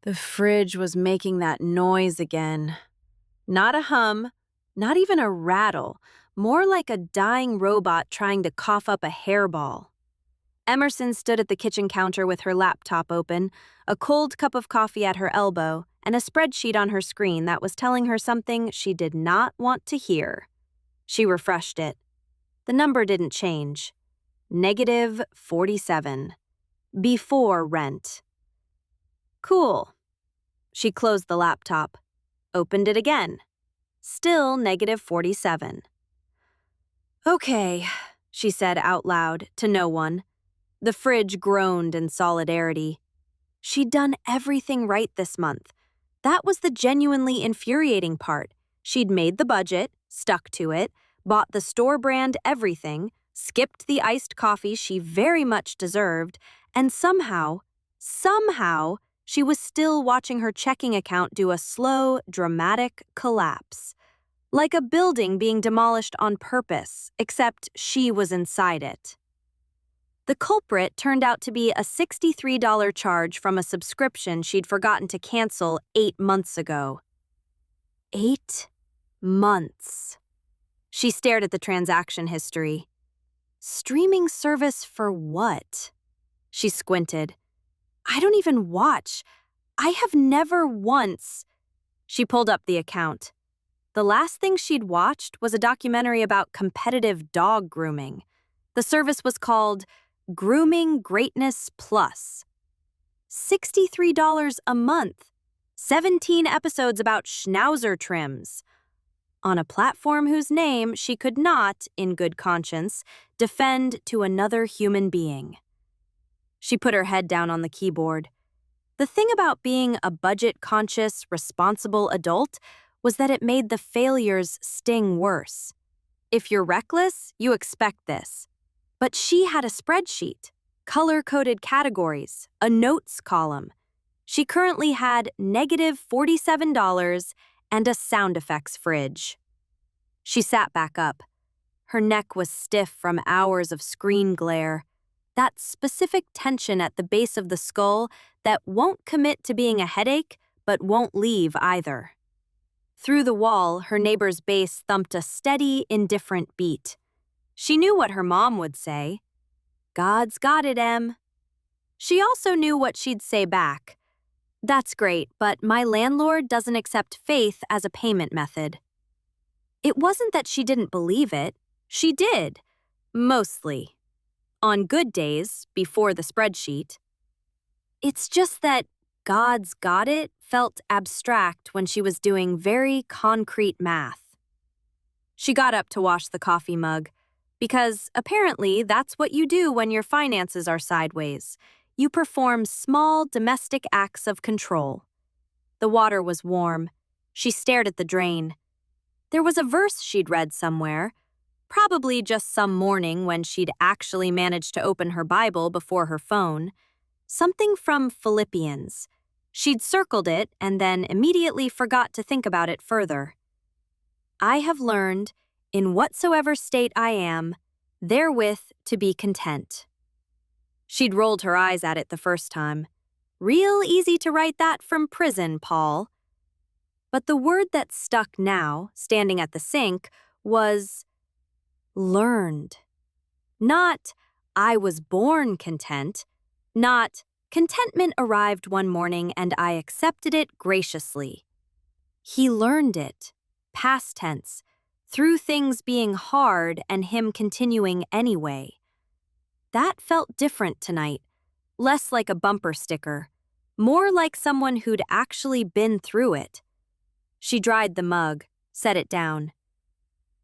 The fridge was making that noise again. Not a hum, not even a rattle, more like a dying robot trying to cough up a hairball. Emerson stood at the kitchen counter with her laptop open, a cold cup of coffee at her elbow, and a spreadsheet on her screen that was telling her something she did not want to hear. She refreshed it. The number didn't change. -47. Before rent. Cool. She closed the laptop, opened it again. Still -47. Okay, she said out loud to no one. The fridge groaned in solidarity. She'd done everything right this month. That was the genuinely infuriating part. She'd made the budget, stuck to it, bought the store brand everything, skipped the iced coffee she very much deserved, and somehow, she was still watching her checking account do a slow, dramatic collapse. Like a building being demolished on purpose, except she was inside it. The culprit turned out to be a $63 charge from a subscription she'd forgotten to cancel 8 months ago. 8 months. She stared at the transaction history. Streaming service for what? She squinted. I don't even watch. I have never once. She pulled up the account. The last thing she'd watched was a documentary about competitive dog grooming. The service was called Grooming Greatness Plus. $63 a month. 17 episodes about schnauzer trims. On a platform whose name she could not, in good conscience, defend to another human being. She put her head down on the keyboard. The thing about being a budget-conscious, responsible adult was that it made the failures sting worse. If you're reckless, you expect this. But she had a spreadsheet, color-coded categories, a notes column. She currently had -$47 and a sound effects fridge. She sat back up. Her neck was stiff from hours of screen glare. That specific tension at the base of the skull that won't commit to being a headache, but won't leave either. Through the wall, her neighbor's bass thumped a steady, indifferent beat. She knew what her mom would say. God's got it, Em. She also knew what she'd say back. That's great, but my landlord doesn't accept faith as a payment method. It wasn't that she didn't believe it. She did. Mostly. On good days, before the spreadsheet. It's just that God's got it felt abstract when she was doing very concrete math. She got up to wash the coffee mug, because apparently that's what you do when your finances are sideways. You perform small domestic acts of control. The water was warm. She stared at the drain. There was a verse she'd read somewhere, probably just some morning when she'd actually managed to open her Bible before her phone. Something from Philippians. She'd circled it and then immediately forgot to think about it further. I have learned, in whatsoever state I am, therewith to be content. She'd rolled her eyes at it the first time. Real easy to write that from prison, Paul. But the word that stuck now, standing at the sink, was learned. Not, I was born content. Not, contentment arrived one morning and I accepted it graciously. He learned it, past tense, through things being hard and him continuing anyway. That felt different tonight, less like a bumper sticker, more like someone who'd actually been through it. She dried the mug, set it down.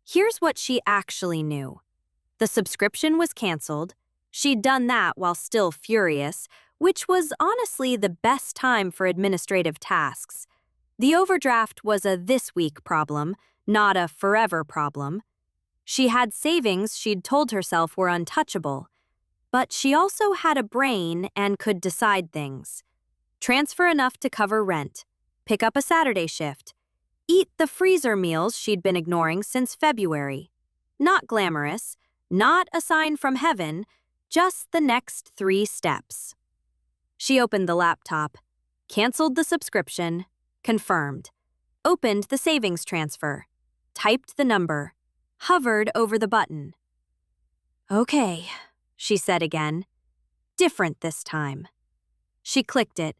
Here's what she actually knew. The subscription was canceled. She'd done that while still furious, which was honestly the best time for administrative tasks. The overdraft was a this-week problem, not a forever problem. She had savings she'd told herself were untouchable. But she also had a brain and could decide things. Transfer enough to cover rent. Pick up a Saturday shift. Eat the freezer meals she'd been ignoring since February. Not glamorous, not a sign from heaven, just the next 3 steps. She opened the laptop. Canceled the subscription. Confirmed. Opened the savings transfer. Typed the number. Hovered over the button. Okay, she said again. Different this time. She clicked it.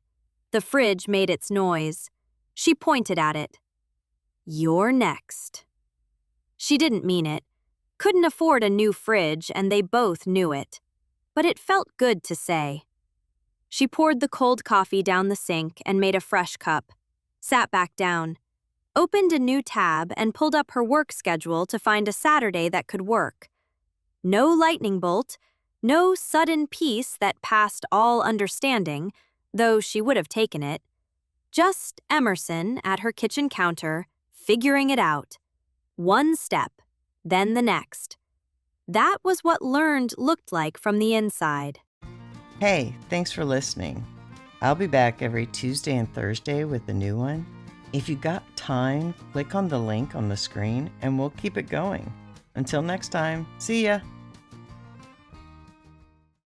The fridge made its noise. She pointed at it. You're next. She didn't mean it. Couldn't afford a new fridge, and they both knew it. But it felt good to say. She poured the cold coffee down the sink and made a fresh cup, sat back down, opened a new tab and pulled up her work schedule to find a Saturday that could work. No lightning bolt, no sudden peace that passed all understanding, though she would have taken it. Just Emerson at her kitchen counter, figuring it out. One step, then the next. That was what learned looked like from the inside. Hey, thanks for listening. I'll be back every Tuesday and Thursday with a new one. If you got time, click on the link on the screen and we'll keep it going. Until next time, see ya!